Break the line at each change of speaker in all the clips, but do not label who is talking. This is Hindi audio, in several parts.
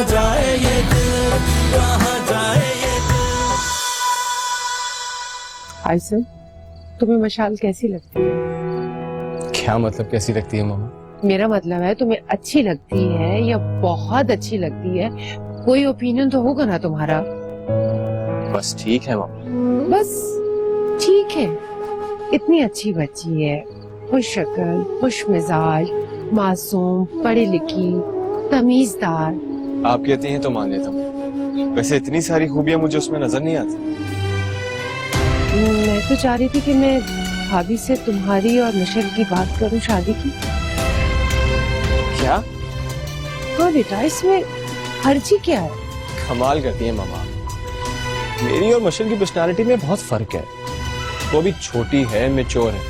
जाए ये दिल, कहाँ जाए ये दिल।
आयसन, तुम्हें मशाल कैसी लगती है?
क्या मतलब कैसी लगती है मामा?
मेरा मतलब है तुम्हें अच्छी लगती है या बहुत अच्छी लगती है? कोई ओपिनियन तो होगा ना तुम्हारा।
बस ठीक है मामा।
बस ठीक है। इतनी अच्छी बच्ची है, खुश शक्ल, खुश मिजाज, मासूम, पढ़ी लिखी, तमीजदार।
आप कहती हैं तो मान लेता हूँ। वैसे इतनी सारी खूबियां मुझे उसमें नजर नहीं आती।
मैं तो चाह रही थी कि मैं भाभी से तुम्हारी और मिशेल की बात करूं शादी की।
क्या?
हाँ बेटा, इसमें हर्जी क्या है?
कमाल करती है मामा। मेरी और मिशेल की पर्सनालिटी में बहुत फर्क है। वो भी छोटी है, मैच्योर है,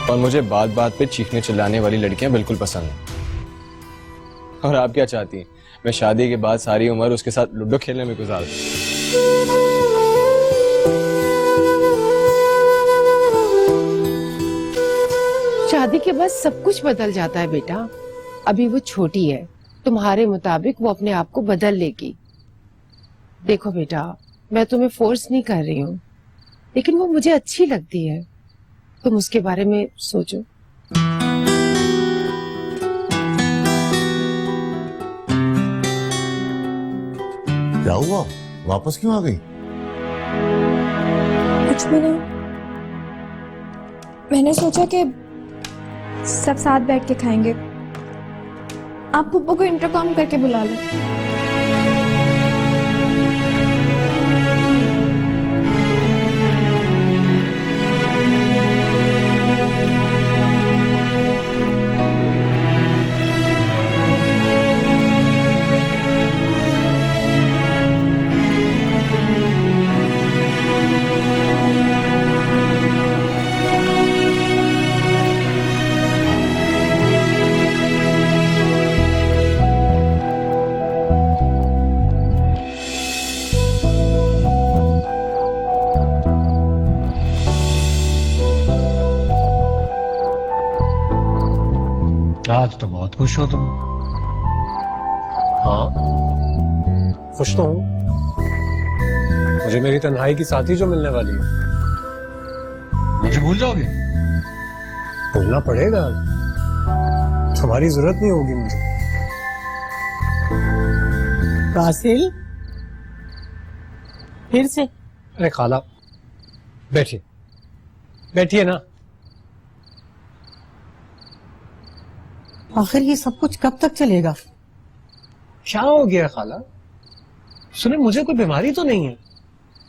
और मुझे बात बात पे चीखने चिल्लाने वाली लड़कियां बिल्कुल पसंद हैं। और आप क्या चाहती हैं? मैं शादी के बाद सारी उम्र उसके साथ लूडो खेलने में गुजार दूं।
शादी के बाद सब कुछ बदल जाता है बेटा। अभी वो छोटी है, तुम्हारे मुताबिक वो अपने आप को बदल लेगी। देखो बेटा, मैं तुम्हें फोर्स नहीं कर रही हूँ, लेकिन वो मुझे अच्छी लगती है। तुम उसके बारे में सोचो।
क्या हुआ? वापस क्यों आ गई?
कुछ भी नहीं। मैंने सोचा कि सब साथ बैठ के खाएंगे। आप पुप्पो को इंटरकॉम करके बुला लो।
आज तो बहुत खुश हो तुम।
हाँ, खुश तो हूँ। मुझे मेरी तन्हाई की साथी जो मिलने वाली है।
मुझे भूल जाओगे?
भूलना पड़ेगा, तुम्हारी जरूरत नहीं होगी मुझे।
बासिल, फिर से?
अरे खाला, बैठिए बैठिए ना।
आखिर ये सब कुछ कब तक चलेगा?
क्या हो गया खाला? सुने, मुझे कोई बीमारी तो नहीं है,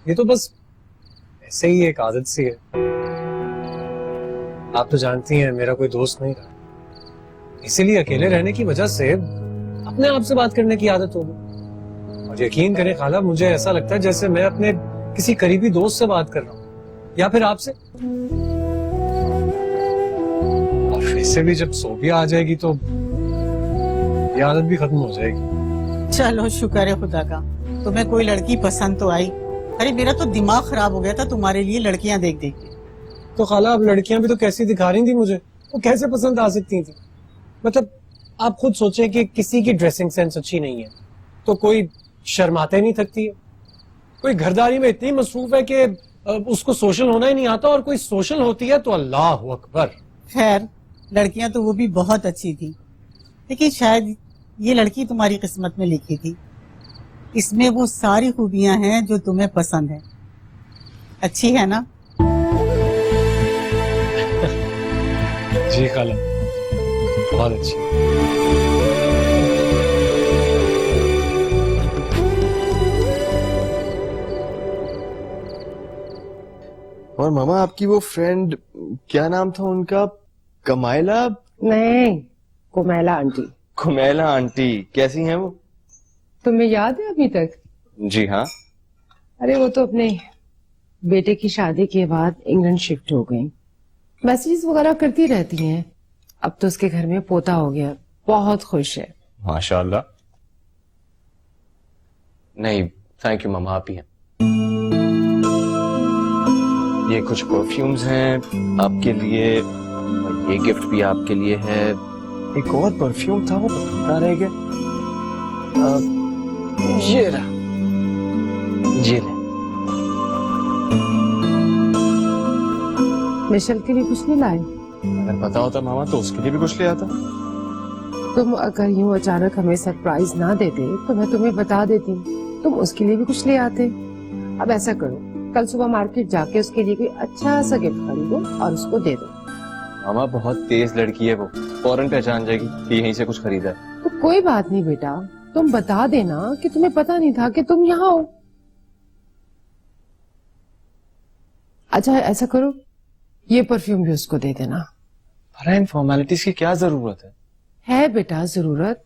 ये तो बस ऐसे ही एक आदत सी है। आप तो जानती हैं मेरा कोई दोस्त नहीं रहा, इसीलिए अकेले रहने की वजह से अपने आप से बात करने की आदत हो गई। और यकीन करें खाला, मुझे ऐसा लगता है जैसे मैं अपने किसी करीबी दोस्त से बात कर रहा हूँ, या फिर आपसे। और वैसे भी जब सोफिया आ जाएगी तो ये आदत भी खत्म हो जाएगी।
चलो शुक्र है खुदा का, तुम्हें कोई लड़की पसंद तो आई। अरे मेरा तो दिमाग खराब हो गया था तुम्हारे लिए लड़कियां देख देख के।
तो खाला, अब लड़कियां भी तो कैसी दिखा रही थी मुझे, वो कैसे पसंद आ सकती थी? मतलब आप खुद सोचें कि किसी की ड्रेसिंग सेंस अच्छी नहीं है तो कोई शर्माते नहीं थकती है, कोई घरदारी में इतनी मसरूफ है कि उसको सोशल होना ही नहीं आता, और कोई सोशल होती है तो अल्लाह अकबर।
खैर, लड़कियां तो वो भी बहुत अच्छी थी, लेकिन शायद ये लड़की तुम्हारी किस्मत में लिखी थी। इसमें वो सारी खूबियां हैं जो तुम्हें पसंद है। अच्छी है ना?
जी खाला, बहुत अच्छी।
और मामा, आपकी वो फ्रेंड, क्या नाम था उनका? कमाइला?
नहीं, कुमैला आंटी।
कुमैला आंटी कैसी हैं वो?
तुम्हें याद है अभी तक?
जी हाँ।
अरे वो तो अपने बेटे की शादी के बाद इंग्लैंड शिफ्ट हो गई। मैसेजेस वगैरह करती रहती हैं। अब तो उसके घर में पोता हो गया, बहुत खुश है।
माशाल्लाह। नहीं थैंक यू मामा, आप ही हैं। ये कुछ परफ्यूम्स हैं आपके लिए, और ये गिफ्ट भी आपके लिए है। एक और परफ्यूम था, वो पता रह गया। ये रहा, ये ले।
मिशेल के लिए कुछ नहीं लाए?
अगर पता होता मामा तो उसके लिए भी कुछ ले आता।
तुम अगर यूं अचानक हमें सरप्राइज ना देते तो मैं तुम्हें बता देती, तुम उसके लिए भी कुछ ले आते। अब ऐसा करो, कल सुबह मार्केट जाके उसके लिए कोई अच्छा सा गिफ्ट खरीदो और उसको दे दो।
मामा बहुत तेज लड़की है वो, फौरन पहचान जाएगी कि यहीं से कुछ खरीदा है।
तो कोई बात नहीं बेटा, तुम बता देना कि तुम्हें पता नहीं था कि तुम यहाँ हो। अच्छा ऐसा करो, ये परफ्यूम भी उसको दे देना।
अरे इन फॉर्मेलिटीज की क्या जरूरत
है बेटा जरूरत।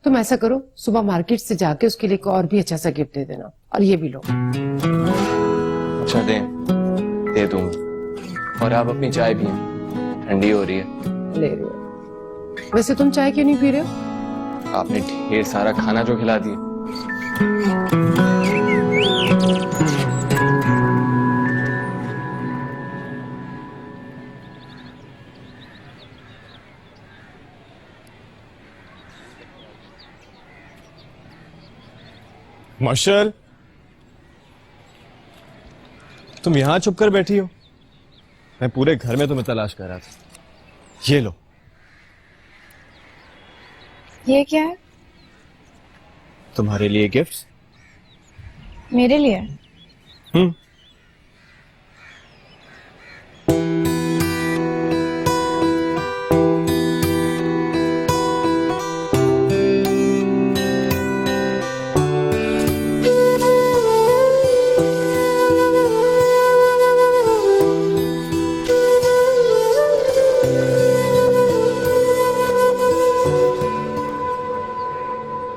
तुम ऐसा करो, सुबह मार्केट से जाके उसके लिए और भी अच्छा सा गिफ्ट दे देना। और ये भी लो।
अच्छा दे दूंगा। और आप अपनी चाय पिए, ठंडी हो रही है।
ले रहे हो? वैसे तुम चाय क्यों नहीं पी रहे हो?
आपने ढेर सारा खाना जो खिला दिया। मशर, तुम यहां चुप कर बैठी हो? मैं पूरे घर में तुम्हें तलाश कर रहा था। ये लो।
ये क्या है?
तुम्हारे लिए गिफ्ट्स।
मेरे लिए?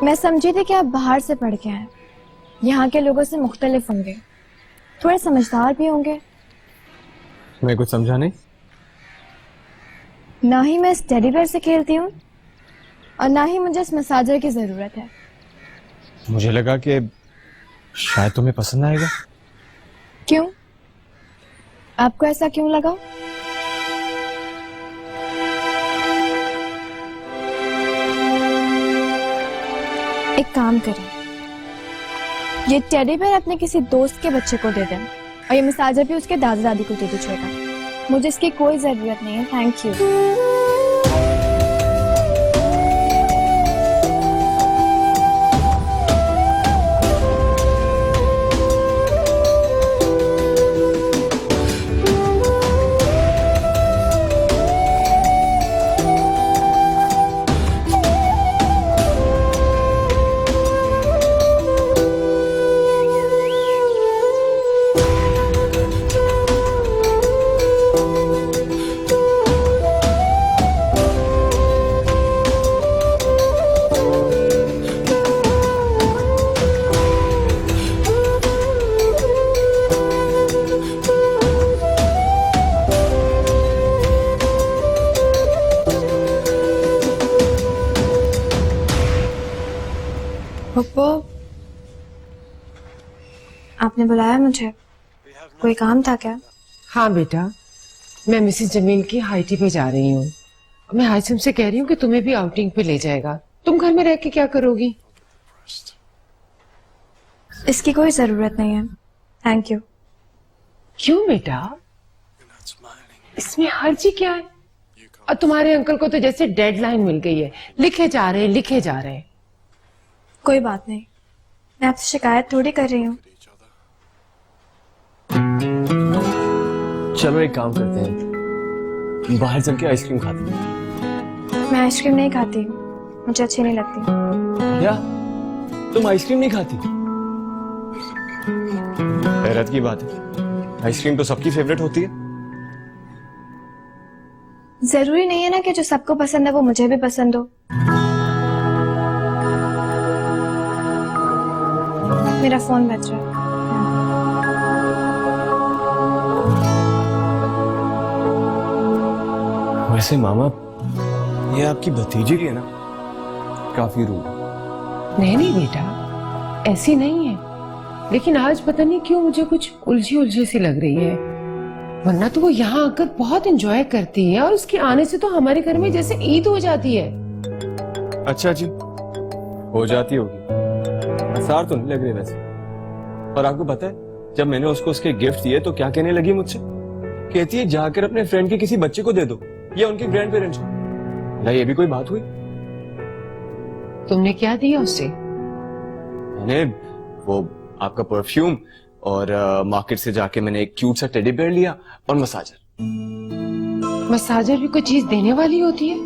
मैं समझी थी कि आप बाहर से पढ़ के आए, यहाँ के लोगों से मुख्तलिफ होंगे, थोड़े समझदार भी होंगे।
मैं कुछ समझा नहीं।
ना ही मैं इस टेडी बेयर से खेलती हूँ और ना ही मुझे इस मसाजर की जरूरत है।
मुझे लगा कि शायद तुम्हें पसंद आएगा।
क्यों? आपको ऐसा क्यों लगा? एक काम करें, ये टेडी बेयर अपने किसी दोस्त के बच्चे को दे दें और ये मसाजर भी उसके दादा दादी को दे दीजिएगा। मुझे इसकी कोई जरूरत नहीं है, थैंक यू। पप्पू, आपने बुलाया मुझे? कोई काम था क्या?
हाँ बेटा, मैं मिसेस जमील की हाइटी पे जा रही हूँ। मैं हाशिम से कह रही हूँ कि तुम्हें भी आउटिंग पे ले जाएगा। तुम घर में रह के क्या करोगी?
इसकी कोई जरूरत नहीं है, थैंक यू।
क्यों बेटा, इसमें हर्जी क्या है? और तुम्हारे अंकल को तो जैसे डेडलाइन मिल गई है, लिखे जा रहे हैं।
कोई बात नहीं, मैं आपसे शिकायत थोड़ी कर रही हूँ।
चलो एक काम करते हैं, बाहर चल के आइसक्रीम खाते हैं।
मैं आइसक्रीम नहीं खाती, मुझे अच्छी नहीं लगती।
क्या तुम आइसक्रीम नहीं खाती? हैरत की बात है, आइसक्रीम तो सबकी फेवरेट होती है।
जरूरी नहीं है ना कि जो सबको पसंद है वो मुझे भी पसंद हो। मेरा फोन बज रहा है।
वैसे मामा, ये आपकी भतीजी है ना, काफी रूड।
नहीं बेटा, ऐसी नहीं है, लेकिन आज पता नहीं क्यों मुझे कुछ उलझी सी लग रही है। वरना तो वो यहाँ आकर बहुत एंजॉय करती है और उसके आने से तो हमारे घर में जैसे ईद हो जाती है।
अच्छा जी, हो जाती होगी, आसार तो नहीं लग रहे वैसे। और आपको पता है, जब मैंने उसको उसके गिफ्ट दिए तो क्या कहने लगी मुझसे? कहती है जाकर अपने फ्रेंड के किसी बच्चे को दे दो या उनके ग्रैंड पेरेंट्स को। ना ये भी कोई बात हुई?
तुमने क्या दिया उसे?
मैंने वो आपका परफ्यूम और मार्केट से जाके मैंने एक क्यूट सा टेडी बेयर लिया और मसाजर।
मसाजर भी कोई चीज देने वाली होती है?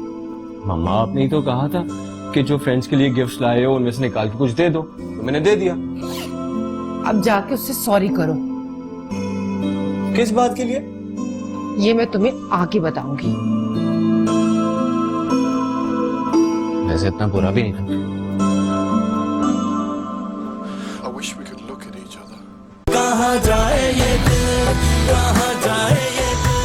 मम्मा आपने ही तो कहा था कि जो फ्रेंड्स के लिए गिफ्ट्स लाए हो उनमें से निकाल के कुछ दे दो, तो मैंने दे दिया।
अब जाके उससे सॉरी करो।
किस बात के लिए?
ये मैं तुम्हें आगे बताऊंगी।
वैसे इतना बुरा भी नहीं था।
I wish we could look at each other.
कहाँ जाए ये दिल, कहाँ जाए ये दिल,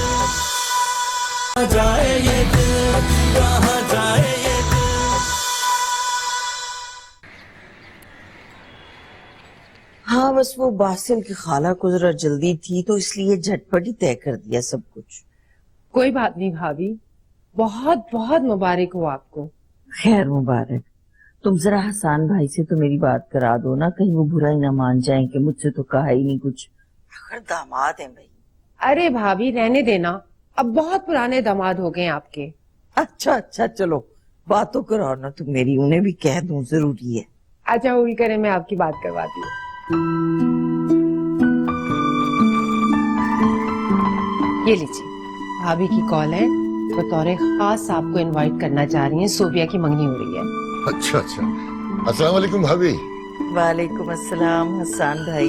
कहाँ जाए ये दिल, कहाँ जाए ये दिल।
हाँ, बस वो बासिल की खाला को जरा जल्दी थी तो इसलिए झटपट ही तय कर दिया सब कुछ।
कोई बात नहीं भाभी, बहुत बहुत मुबारक हो आपको।
खैर मुबारक। तुम जरा हसान भाई से तो मेरी बात करा दो ना, कहीं वो बुरा ही ना मान जाए कि मुझसे तो कहा ही नहीं कुछ। आखिर दामाद है भाई।
अरे भाभी रहने देना, अब बहुत पुराने दामाद हो गए आपके।
अच्छा अच्छा चलो बात तो कराओ ना तुम मेरी, उन्हें भी कह दूं जरूरी है।
अच्छा उल करे, मैं आपकी बात करवाती हूँ। ये लीजिए, भाभी की कॉल है, बतौर खास आपको इनवाइट करना चाह रही हैं। सोबिया की मंगनी हो रही है।
अच्छा अच्छा। अस्सलाम वालेकुम भाभी।
वालेकुम अस्सलाम हसान भाई।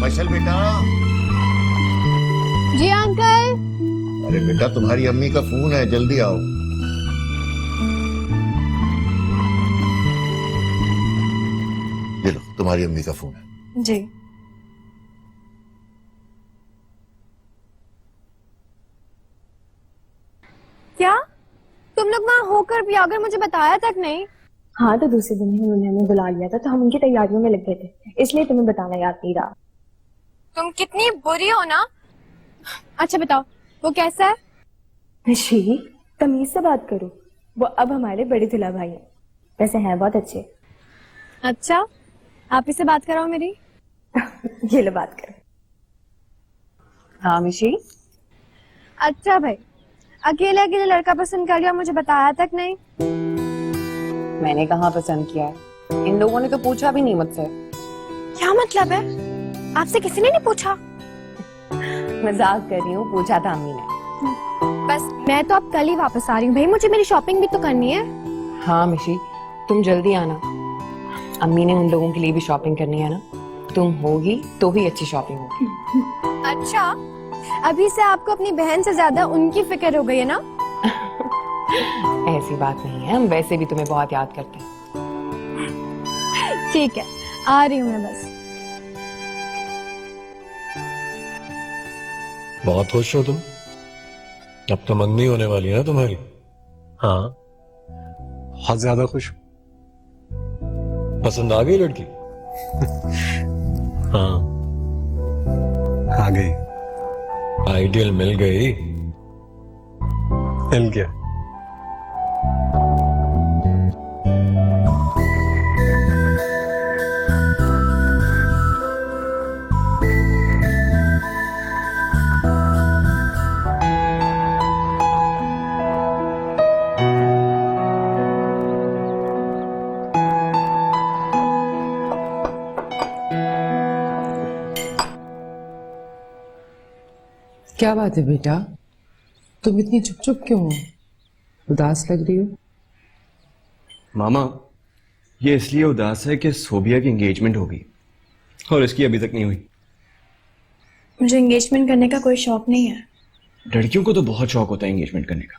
मशल बेटा।
जी अंकल।
अरे बेटा तुम्हारी अम्मी का फोन है, जल्दी आओ। ये लो तुम्हारी अम्मी का फोन है।
जी। क्या तुम लोग वहाँ होकर भी अगर मुझे बताया तक नहीं?
हाँ, तो दूसरे दिन ही उन्होंने हमें बुला लिया था तो हम उनकी तैयारियों में लग गए थे, इसलिए तुम्हें बताना याद नहीं रहा।
तुम कितनी बुरी हो ना। अच्छा बताओ वो कैसा है?
ऋषि तमीज से बात करो, वो अब हमारे बड़े दुल्हा भाई हैं, वैसे हैं बहुत अच्छे।
अच्छा आप इससे बात कराओ मेरी।
ये लो बात करो। हाँ मिशी।
अच्छा भाई, अकेले अकेले लड़का पसंद कर लिया, मुझे बताया तक नहीं?
मैंने कहाँ पसंद किया है, इन लोगों ने तो पूछा भी नहीं मुझसे।
क्या मतलब है? आपसे किसी ने नहीं पूछा?
मजाक कर रही हूँ, पूछा था अम्मी ने।
बस मैं तो अब कल ही वापस आ रही हूँ भाई, मुझे मेरी शॉपिंग भी तो करनी है।
हाँ मिशी तुम जल्दी आना, अम्मी ने उन लोगों के लिए भी शॉपिंग करनी है ना, तुम होगी तो ही अच्छी शॉपिंग होगी।
अच्छा अभी से आपको अपनी बहन से ज्यादा उनकी फिक्र हो गई है ना?
ऐसी बात नहीं है, हम वैसे भी तुम्हें बहुत याद करते हैं।
ठीक है आ रही हूँ मैं बस।
बहुत खुश हो तुम? अब तो मंगनी होने वाली है ना तुम्हारी?
हाँ बहुत ज्यादा खुश हूँ।
पसंद आ गई लड़की?
हाँ आ गई।
आइडियल मिल गई?
मिल गया।
क्या बात है बेटा, तुम इतनी चुप चुप क्यों हो? उदास लग रही हो।
मामा ये इसलिए उदास है कि सोबिया की एंगेजमेंट हो गई और इसकी अभी तक नहीं हुई।
मुझे एंगेजमेंट करने का कोई शौक नहीं है।
लड़कियों को तो बहुत शौक होता है एंगेजमेंट करने का,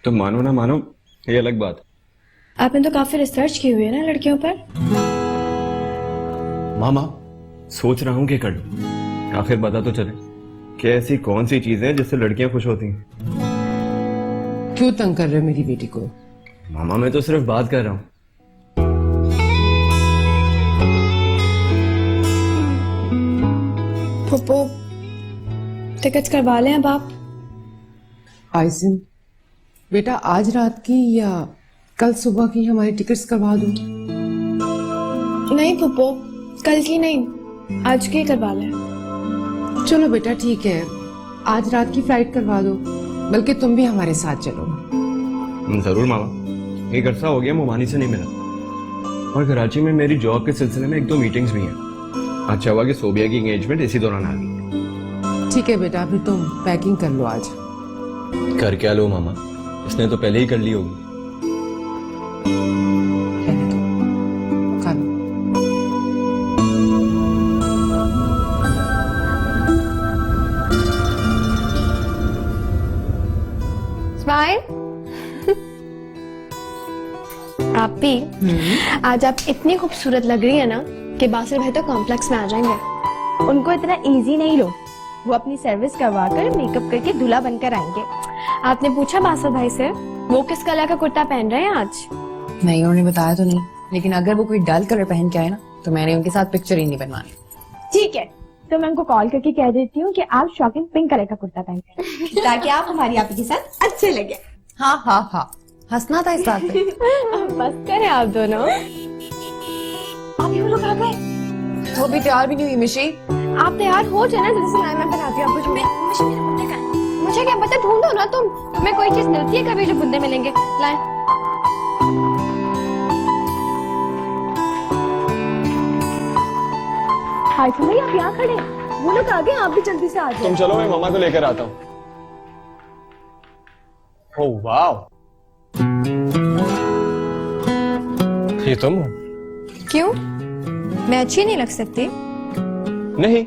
तो मानो ना मानो ये अलग बात है।
आपने तो काफी रिसर्च की हुई है ना लड़कियों पर।
मामा सोच रहा हूँ कि कर लूं, आखिर पता तो चले कि ऐसी कौन सी चीजें हैं जिससे लड़कियां खुश होती हैं।
क्यों तंग कर रहे हो मेरी बेटी को?
मामा मैं तो सिर्फ बात कर रहा हूँ।
फुप्पो टिकट करवा लें अब आप।
आइसिन बेटा, आज रात की या कल सुबह की हमारी टिकट्स करवा दूं?
नहीं फुप्पो, कल की नहीं, आज की करवा लें।
चलो बेटा ठीक है, आज रात की फ्लाइट करवा दो, बल्कि तुम भी हमारे साथ चलो।
जरूर मामा, एक अरसा हो गया मोमानी से नहीं मिला और कराची में मेरी जॉब के सिलसिले में 1-2 मीटिंग्स भी हैं। अच्छा हुआ कि सोबिया की एंगेजमेंट इसी दौरान आ गई।
ठीक है बेटा, फिर तुम पैकिंग कर लो आज।
कर क्या लो मामा, इसने तो पहले ही कर ली होगी।
रहने दो, खा लो।
स्माइल। आप भी आज आप इतनी खूबसूरत लग रही है ना कि बासिल भाई तो कॉम्प्लेक्स में आ जाएंगे।
उनको इतना इजी नहीं लो, वो अपनी सर्विस करवा कर मेकअप करके दूल्हा बनकर आएंगे।
आपने पूछा बासिल भाई से वो किस कलर का कुर्ता पहन रहे हैं आज?
नहीं, उन्होंने बताया तो नहीं, लेकिन अगर वो कोई डल कलर पहन के आए ना तो मैंने उनके साथ पिक्चर ही नहीं बनवानी।
ठीक है, तो मैं उनको कॉल करके कह देती हूँ कि आप शॉकिंग पिंक कलर का कुर्ता पहन कर ताकि आप हमारी आपी के साथ अच्छे लगे।
हाँ हाँ हाँ, हंसना था इस बात पे।
बस करें आप दोनों।
अभी वो लोग आ गए।
वो भी तैयार भी नहीं हुई मिशी।
आप तैयार हो जाए ना, जल्दी से लाए, मैं बनाती हूँ आपको। मुझे क्या पता, ढूंढो ना तुम, तुम्हें कोई चीज मिलती है कभी जो बुंदे मिलेंगे। लाए।
हाय भाई, आप यहाँ खड़े, वो लोग आ गए, आप भी जल्दी से आ जाओ।
तुम चलो, मैं मामा को लेकर आता हूँ। ओह वाह, ये तुम हो?
क्यों, मैं अच्छी नहीं लग सकती?
नहीं,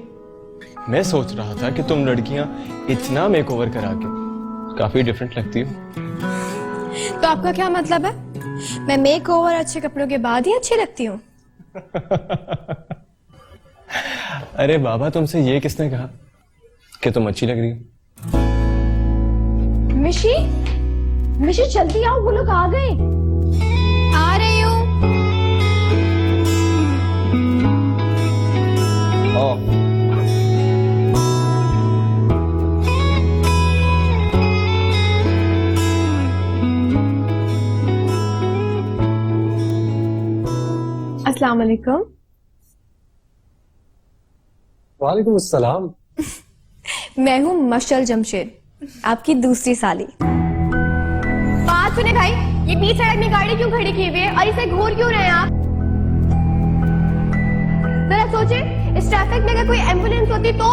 मैं सोच रहा था कि तुम लड़कियां इतना मेकओवर करा के काफी डिफरेंट लगती हो।
तो आपका क्या मतलब है, मैं मेक ओवर अच्छे कपड़ों के बाद ही अच्छी लगती हूँ?
अरे बाबा, तुमसे ये किसने कहा कि तुम अच्छी लग रही हो?
मिशी, मिशी जल्दी आओ, वो लोग आ गए।
आ रही हूँ। अस्सलाम वालेकुम।
वालेकुम अस्सलाम।
मैं हूँ मशल जमशेद, आपकी दूसरी साली। बात सुने भाई, ये बीच सड़क में गाड़ी क्यों खड़ी की हुई है और इसे घूर क्यों रहे हैं आप? जरा सोचे, इस ट्रैफिक में अगर कोई एम्बुलेंस होती तो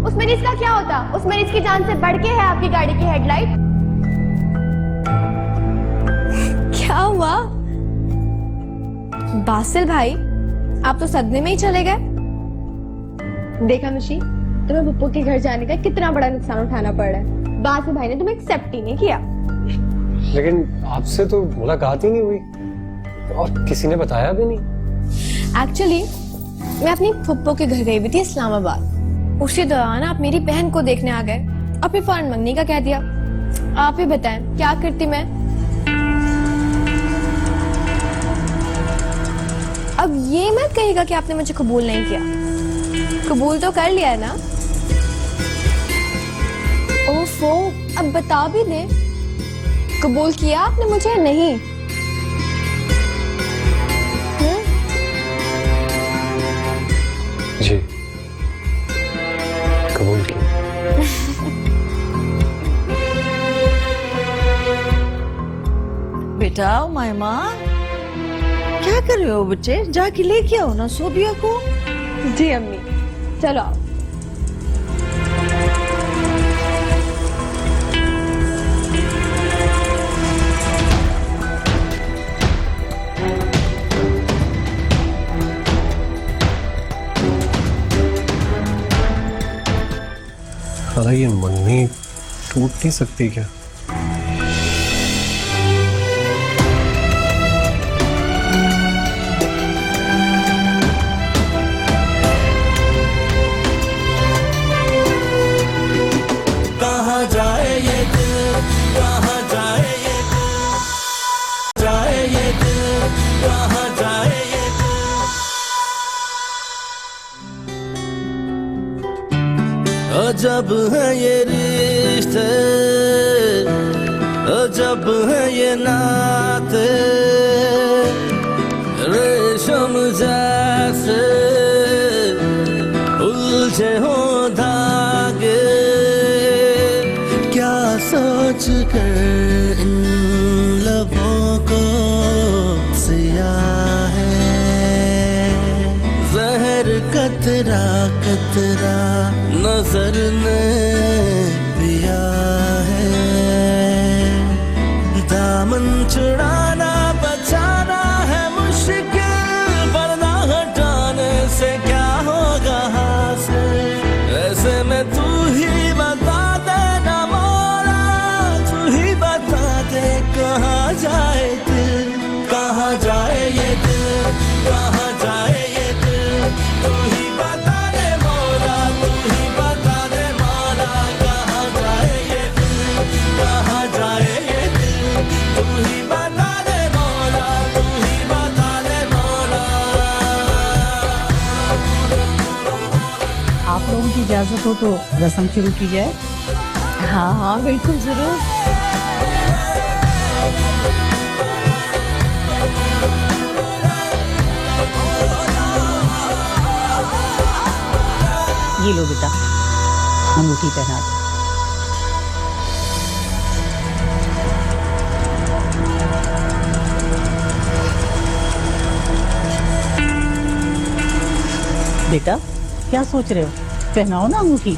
उस मरीज का क्या होता? उस मरीज की जान से बढ़ के है आपकी गाड़ी की हेडलाइट। क्या हुआ बासिल भाई, आप तो सदमे में ही चले गए। देखा मिशी, तुम्हें पप्पू के घर जाने का कितना बड़ा नुकसान उठाना पड़ रहा है। बासिल भाई ने तुम्हें एक्सेप्ट ही नहीं किया।
लेकिन आपसे तो मुलाकात ही नहीं हुई और किसी ने बताया भी नहीं।
एक्चुअली मैं अपनी फुप्पो के घर गई हुई थी इस्लामाबाद। उसी दौरान आप मेरी बहन को देखने आ गए और फिर फौरन मंगनी का कह दिया। आप ही बताएं क्या करती मैं? अब ये मत कहिएगा कि आपने मुझे कबूल नहीं किया। कबूल तो कर लिया है ना? ओफो, अब बता भी दे, कबूल किया आपने मुझे या नहीं?
जी, कबूल किया।
बेटा मायमा, क्या कर रहे हो बच्चे? जाके लेके आओ ना सोबिया को।
जी अम्मी, चलो आओ।
साला ये मंगनी टूट नहीं सकती क्या?
कहाँ जाए ये दिल, कहाँ जाए ये दिल, जाए ये दिल, कहाँ जाए ये दिल। अजब है ये रिश्ते, अजब है ये नाते। तेरा कतरा नजर ने पिया है, दामन छुड़ाना बचाना है मुश्किल, वरना हटाने से क्या होगा हासिल। ऐसे में तू ही बता देना मौला, तू ही बता दे कहाँ जाए दिल, कहाँ जाए ये दिल, कहाँ जाए ये दिल, तू ही बता दे मौला, तू ही बता दे मौला, कहाँ जाए ये दिल, कहाँ जाए ये दिल, तू ही बता दे मौला, तू ही बता दे मौला।
आप लोगों की इजाजत हो तो रस्म शुरू की जाए।
हाँ हाँ बिल्कुल जरूर।
ये लो बेटा, अंगूठी पहना दो। बेटा क्या सोच रहे हो, पहनाओ ना अंगूठी।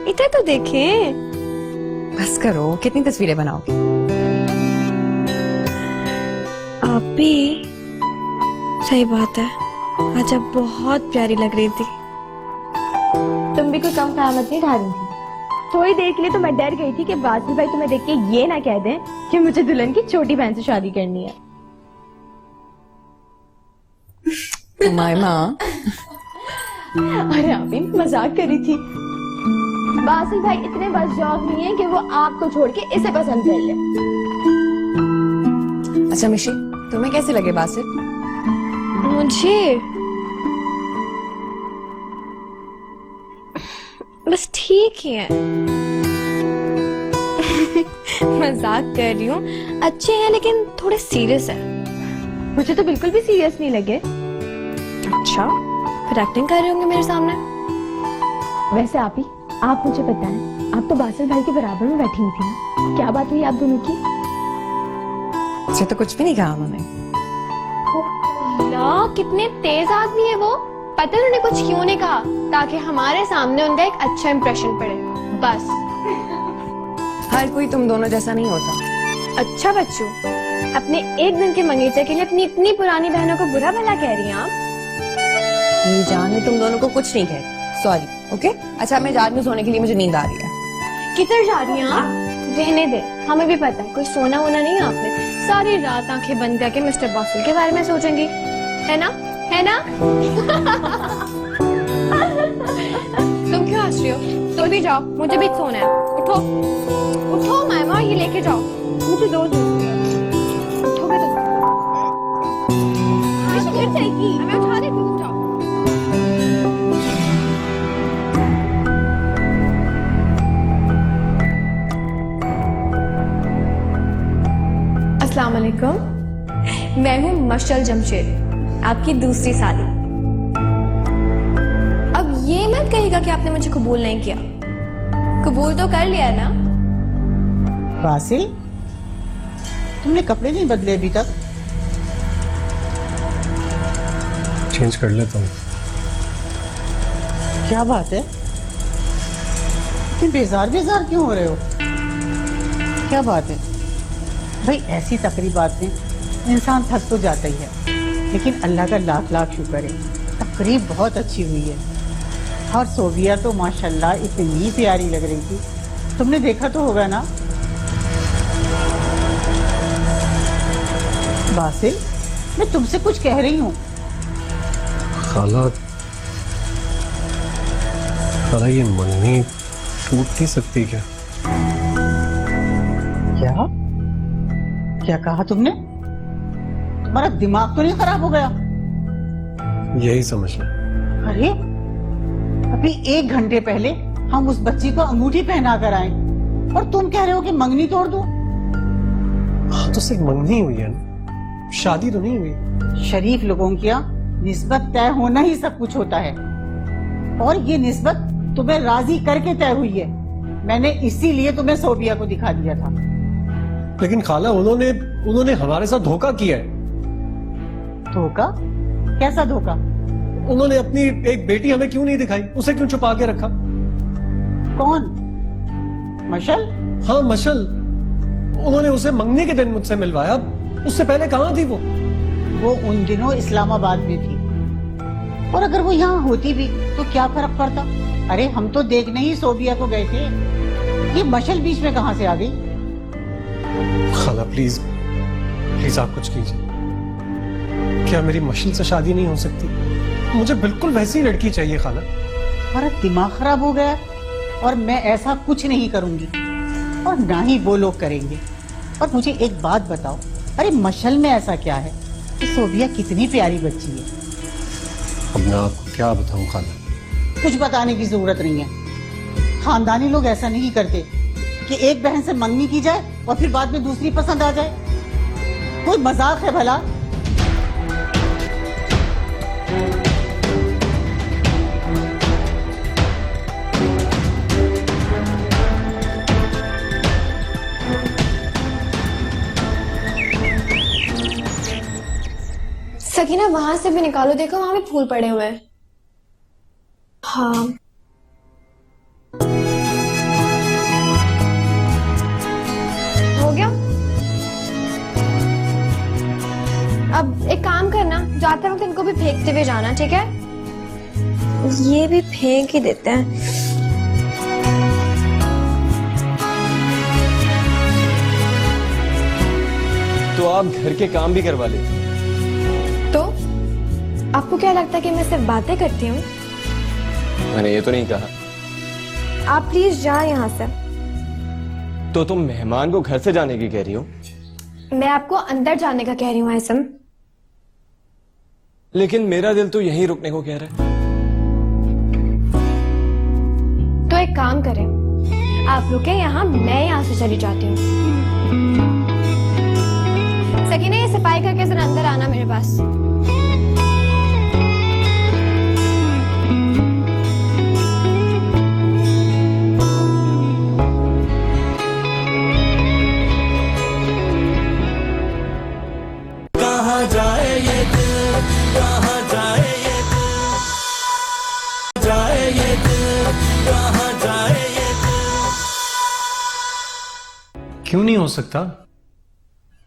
इधर तो देखें।
बस करो, कितनी तस्वीरें बनाओगे?
आप भी सही बात है, आज आप बहुत प्यारी लग रही थी।
तुम भी कोई कम क़यामत नहीं ढा रही थी। थोड़ी देर के लिए तो मैं डर गई थी कि बासिल भाई तुम्हें देख के ये ना कह दें कि मुझे दुल्हन की छोटी बहन से शादी करनी है।
मायमा,
अरे आप भी मजाक कर रही थी। बासिल भाई इतने बदशौक नहीं है कि वो आपको छोड़ के इसे पसंद कर ले।
अच्छा मिशी, तुम्हें कैसे लगे बासिल?
मुझे बस ठीक ही है। मजाक कर रही हूँ, अच्छे हैं लेकिन थोड़े सीरियस है।
मुझे तो बिल्कुल भी सीरियस नहीं लगे।
अच्छा, फिर एक्टिंग कर रहे होंगे मेरे सामने।
वैसे आप मुझे बताएं, आप तो बासिल भाई के बराबर में बैठी हुई थी ना, क्या बात हुई आप दोनों की?
मुझे तो कुछ भी नहीं कहा उन्होंने।
कितने तेज आदमी है वो। पता है उन्होंने कुछ क्यों नहीं कहा? ताकि हमारे सामने उनका एक अच्छा इंप्रेशन पड़े, बस।
हर कोई तुम दोनों जैसा नहीं होता।
अच्छा बच्चों, अपने एक दिन के मंगीचे के लिए अपनी इतनी पुरानी बहनों को बुरा भला कह रही हैं आप?
ये जान, मैं तुम दोनों को कुछ नहीं कह, सॉरी। ओके, अच्छा मैं जा रही हूँ सोने के लिए, मुझे नींद आ रही है।
किधर जा रही हैं आप? रहने दे, हमें भी पता है कोई सोना वोना नहीं है आपने। सारी रात आंखें बंद करके मिस्टर बासिल के बारे में सोचेंगी, है ना? है ना? तुम क्यों हंस रही हो? तुम भी जाओ, मुझे भी सोना है। उठो उठो मामा, ये लेके जाओ, मुझे दो उठोगे तो गिर जाएगी। हमें उठा दे, तुम जाओ। अस्सलाम वालेकुम, मैं हूँ मशल जमशेद, आपकी दूसरी साली। अब ये मत कहिएगा कि आपने मुझे कबूल नहीं किया। कबूल तो कर लिया ना?
बासिल, तुमने कपड़े नहीं बदले अभी तक?
चेंज कर लेता हूँ।
क्या बात है, तुम बेजार बेजार क्यों हो रहे हो? क्या बात है भाई? ऐसी तकरीबात में इंसान थक तो जाता ही है, लेकिन अल्लाह का लाख लाख शुक्र है, तकरीब बहुत अच्छी हुई है। और सोबिया तो माशाल्लाह इतनी प्यारी लग रही थी, तुमने देखा तो होगा ना? बासिल, मैं तुमसे कुछ कह रही हूँ।
खाला, खाला ये मंगनी टूट नहीं सकती क्या?
क्या क्या कहा तुमने? तुम्हारा दिमाग तो नहीं खराब हो गया?
यही समझ ले।
अरे अभी 1 घंटे पहले हम उस बच्ची को अंगूठी पहना कर आए और तुम कह रहे हो कि मंगनी तोड़ दो?
हाँ तो सिर्फ मंगनी हुई है ना, शादी तो नहीं हुई।
शरीफ लोगों की निस्बत तय होना ही सब कुछ होता है, और ये निस्बत तुम्हें राजी करके तय हुई है। मैंने इसीलिए तुम्हें सोबिया को दिखा दिया था।
लेकिन खाला, उन्होंने हमारे साथ धोखा किया है।
धोखा? कैसा धोखा?
उन्होंने अपनी एक बेटी हमें क्यों नहीं दिखाई, उसे क्यों छुपा के रखा?
कौन? मशल?
हाँ मशल, उन्होंने उसे मंगनी के दिन मुझसे मिलवाया, उससे पहले कहाँ थी वो?
वो उन दिनों इस्लामाबाद में थी, और अगर वो यहाँ होती भी तो क्या फर्क पड़ता? अरे हम तो देखने ही सोबिया को गए थे, ये मशल बीच में कहाँ से आ गई?
खाला प्लीज प्लीज आप कुछ कीजिए। क्या मेरी मशल से शादी नहीं हो सकती? मुझे बिल्कुल वैसी लड़की चाहिए खाला।
हमारा दिमाग खराब हो गया, और मैं ऐसा कुछ नहीं करूंगी, और ना ही वो लोग करेंगे। और मुझे एक बात बताओ, अरे मशल में ऐसा क्या है कि सोबिया कितनी प्यारी बच्ची है?
अब मैं आपको क्या बताऊं खाला?
कुछ बताने की जरूरत नहीं है। खानदानी लोग ऐसा नहीं करते कि एक बहन से मंगनी की जाए और फिर बाद में दूसरी पसंद आ जाए। कोई मजाक है भला?
सकीना, वहां से भी निकालो, देखो वहां भी फूल पड़े हुए हैं। हाँ हो गया। अब एक काम करना, जाते वक्त इनको भी फेंकते हुए जाना, ठीक है? ये भी फेंक ही देते हैं।
तो आप घर के काम भी करवा लेते?
तो आपको क्या लगता है कि मैं सिर्फ बातें करती हूँ?
मैंने ये तो नहीं कहा।
आप प्लीज जाए यहाँ से।
तो तुम मेहमान को घर से जाने की कह रही हो?
मैं आपको अंदर जाने का कह रही हूँ आयसम।
लेकिन मेरा दिल तो यहीं रुकने को कह रहा है।
तो एक काम करें, आप रुके यहाँ, मैं यहाँ से चली जाती हूँ। सकीना, ये सफाई करके जरा अंदर आना मेरे पास।
कहाँ जाए ये दिल, कहाँ जाए ये दिल, जाए ये दिल, कहाँ जाए ये दिल।
क्यों नहीं हो सकता?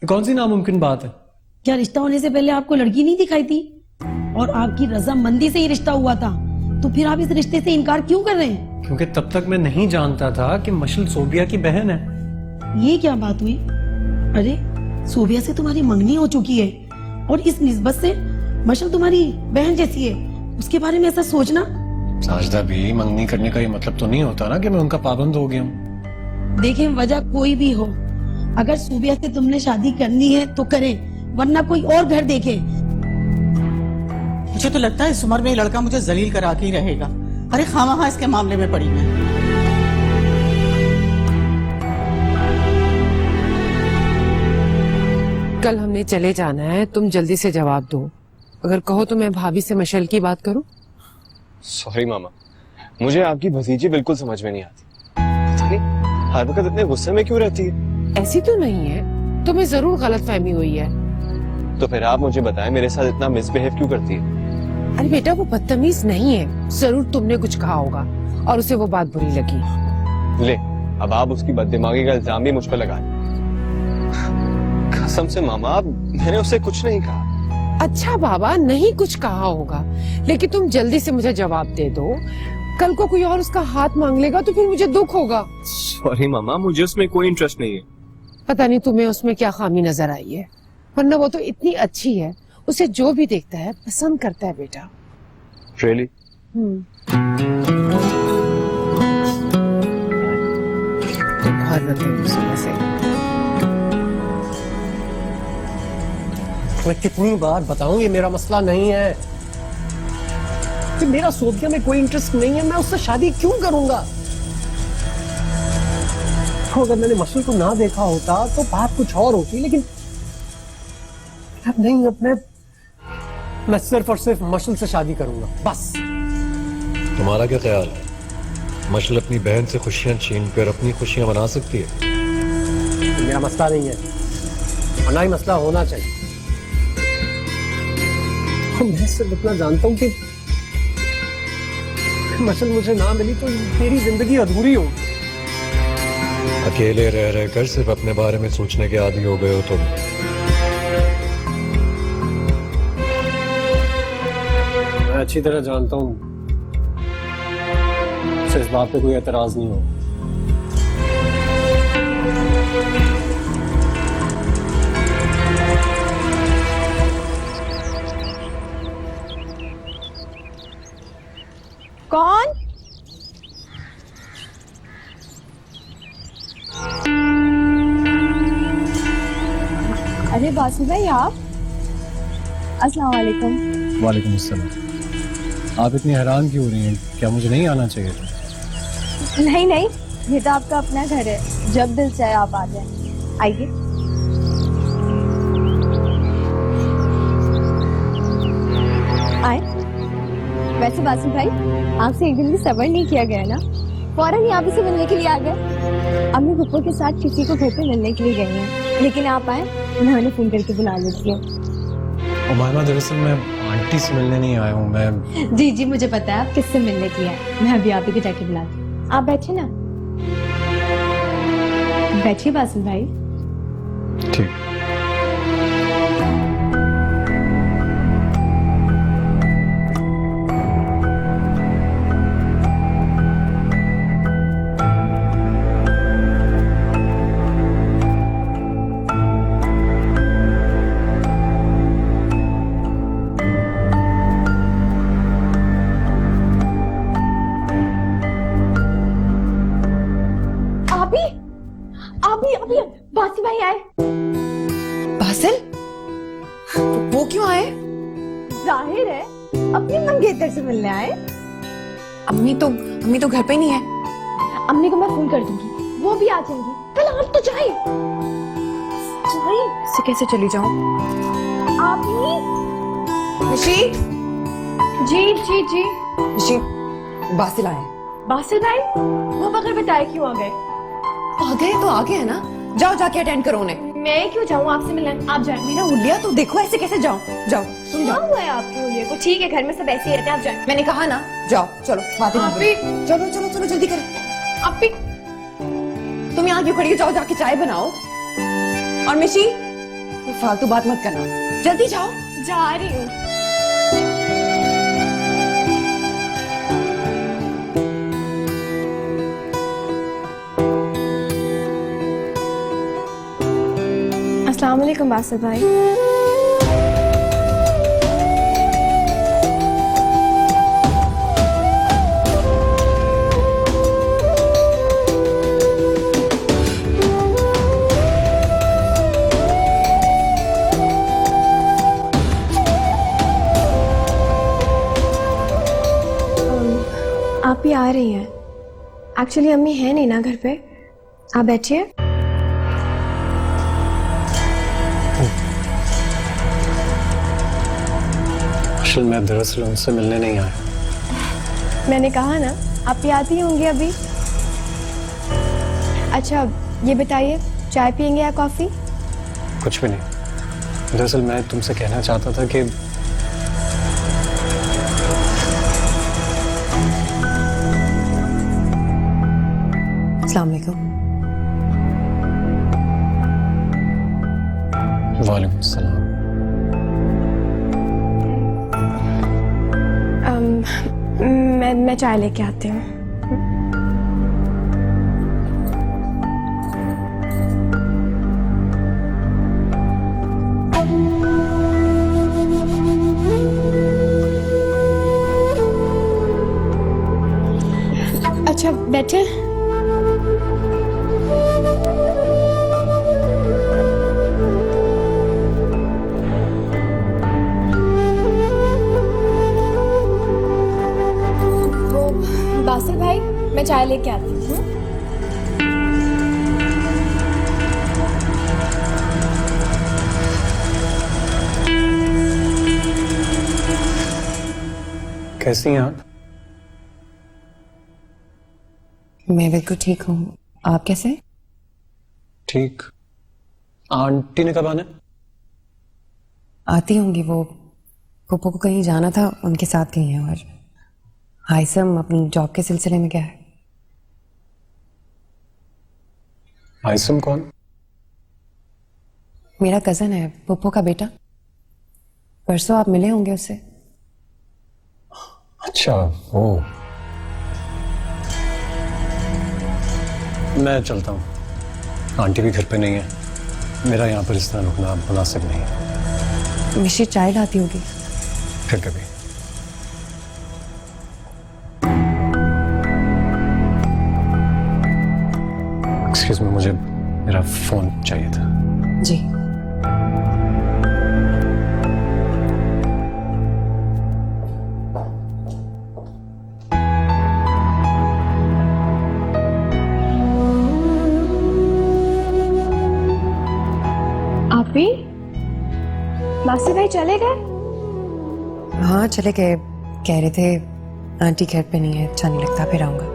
कौन सी नामुमकिन बात है?
क्या रिश्ता होने से पहले आपको लड़की नहीं दिखाई थी और आपकी रजामंदी से ही रिश्ता हुआ था, तो फिर आप इस रिश्ते से इनकार क्यों कर रहे हैं?
क्योंकि तब तक मैं नहीं जानता था कि मशल सोबिया की बहन है।
ये क्या बात हुई? अरे सोबिया से तुम्हारी मंगनी हो चुकी है, और इस निस्बत से मशल तुम्हारी बहन जैसी है, उसके बारे में ऐसा सोचना।
साजदा भी, मंगनी करने का ये मतलब तो नहीं होता ना कि मैं उनका पाबंद हो गया हूँ।
देखें, वजह कोई भी हो, अगर सोबिया से तुमने शादी करनी है तो करें, वरना कोई और घर देखे।
मुझे तो लगता है इस उम्र में ये लड़का मुझे जलील करा के ही रहेगा। अरे खामखा इसके मामले में पड़ी मैं।
कल हमने चले जाना है, तुम जल्दी से जवाब दो। अगर कहो तो मैं भाभी से मशल की बात करूं।
सॉरी मामा, मुझे आपकी भतीजी बिल्कुल समझ में नहीं आती। पता नहीं हर वक्त इतने गुस्से में क्यों रहती है।
ऐसी तो नहीं है, तुम्हें जरूर गलतफहमी हुई है।
तो फिर आप मुझे बताएं, मेरे साथ इतना मिसबिहेव क्यों करती है?
अरे बेटा, वो बदतमीज नहीं है, जरूर तुमने कुछ कहा होगा और उसे वो बात बुरी लगी।
ले, अब आप उसकी बददिमागी का इल्जाम भी मुझ पर लगाएं। कसम से मामा, मैंने उससे कुछ नहीं कहा।
अच्छा बाबा, नहीं कुछ कहा होगा, लेकिन तुम जल्दी से मुझे जवाब दे दो। कल को कोई और उसका हाथ मांग लेगा तो फिर मुझे दुख होगा।
सॉरी मामा, मुझे उसमें कोई इंटरेस्ट नहीं है।
पता नहीं तुम्हें उसमें क्या खामी नजर आई है, वरना वो तो इतनी अच्छी है, उसे जो भी देखता है पसंद करता है बेटा।
Really?
बहुत बदतमीज हूँ वैसे।
मैं कितनी बार बताऊं, ये मेरा मसला नहीं है। कि मेरा सोफिया में कोई इंटरेस्ट नहीं है, मैं उससे शादी क्यों करूंगा? तो अगर मैंने मशल को ना देखा होता तो बात कुछ और होती, लेकिन अब नहीं, मैं सिर्फ और सिर्फ मशल से शादी करूंगा, बस।
तुम्हारा क्या ख्याल है? मशल अपनी बहन से खुशियां छीन कर अपनी खुशियां मना सकती है?
मेरा मसला नहीं है, और ना ही मसला होना चाहिए। मैं सिर्फ इतना जानता हूं कि मशल मुझे ना मिली तो मेरी जिंदगी अधूरी होगी।
अकेले रह रहकर सिर्फ अपने बारे में सोचने के आदी हो गए हो तुम।
मैं अच्छी तरह जानता हूं, मुझसे इस बात पे कोई एतराज नहीं हो।
कौन? अरे बासु भाई, आप? अस्सलाम वालेकुम।
वालेकुम अस्सलाम। आप इतनी हैरान क्यों हो रही हैं? क्या मुझे नहीं आना चाहिए था?
नहीं नहीं, ये तो आपका अपना घर है, जब दिल चाहे आप आ जाए। आइए। आए। वैसे बासु भाई, आपसे एक दिन भी सब्र नहीं किया गया ना? फौरन ही आप इसे मिलने के लिए आ गए। अम्मी पप्पो के साथ किसी को घर पे मिलने के लिए गई हैं, लेकिन आप आए, मैं उन्हें फोन करके बुला लेती हूँ।
उमामा, दरअसल मैं आंटी से मिलने नहीं आया हूँ। मैं
जी जी, मुझे पता है आप किससे मिलने के लिए आए। मैं अभी आप ही को जाके बुलाती हूँ। आप बैठे ना, बैठिए बासु भाई।
ठीक।
अभी बासिल भाई आए।
बासिल? वो क्यों आए?
जाहिर है अपनी मंगेतर से मिलने आए।
अम्मी तो घर पे नहीं है।
अम्मी को मैं फोन कर दूंगी, वो भी आ जाएंगी। कल आप तो जाए।
इससे कैसे चली जाऊं?
आप ही?
निशी?
जी जी जी।
निशी, बासिल आए।
बासिल भाई, वो बगैर बताए क्यों आ गए?
आ गए तो आ गए ना, जाओ जाके अटेंड करो उन्हें।
मैं क्यों जाऊँ आपसे मिलने? आप जाए।
मेरा उलिया तो देखो, ऐसे कैसे जाओ? जाओ तुम जाओ।
हुआ है आपके उलिया को? ठीक है, घर में सब ऐसे ही रहते हैं, आप जाए।
मैंने कहा ना, जाओ चलो बातें मत करो। चलो चलो चलो जल्दी करो।
आप भी
तुम यहाँ क्यों खड़ी हो? जाओ जाके चाय बनाओ। और मिशी, फालतू बात मत करना, जल्दी जाओ।
जा रही हूँ। अस्सलाम वालेकुम बासिल भाई। आप भी आ रही हैं? एक्चुअली अम्मी है नहीं ना घर पे, आप बैठिए।
मैं दरअसल उनसे मिलने नहीं आया।
मैंने कहा ना, आप भी आती होंगी अभी। अच्छा ये बताइए, चाय पियेंगे या कॉफी?
कुछ भी नहीं। दरअसल मैं तुमसे कहना चाहता था कि
अस्सलाम वालेकुम।
वालेकुम सलाम।
मैं चाय लेके आती हूँ। अच्छा बैठे। बासिल भाई, मैं चाय लेके आती हूँ।
कैसी हैं आप?
मैं बिल्कुल ठीक हूँ, आप कैसे?
ठीक। आंटी ने कब आना है?
आती होंगी, वो पुप्पो को कहीं जाना था, उनके साथ गई हैं। और हाइसम अपनी जॉब के सिलसिले में क्या है?
हाइसम कौन?
मेरा कजन है, पुप्पो का बेटा। परसों आप मिले होंगे उससे।
अच्छा, ओ। मैं चलता हूँ, आंटी भी घर पे नहीं है। मेरा यहाँ पर इस तरह रुकना मुनासिब नहीं है।
मिश्री चाय लाती होगी।
फिर कभी। एक्सक्यूज मी, मुझे मेरा फोन चाहिए था।
जी।
आप भी? बासिल भाई चले गए?
हाँ चले गए, कह रहे थे आंटी घर पे नहीं है, अच्छा नहीं लगता, फिर आऊंगा।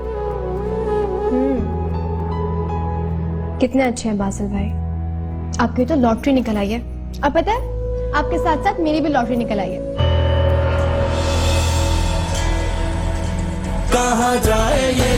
कितने अच्छे हैं बासिल भाई। आपकी तो लॉटरी निकल आई है। अब पता है, आपके साथ साथ मेरी भी लॉटरी निकल आई है।
कहाँ जाए ये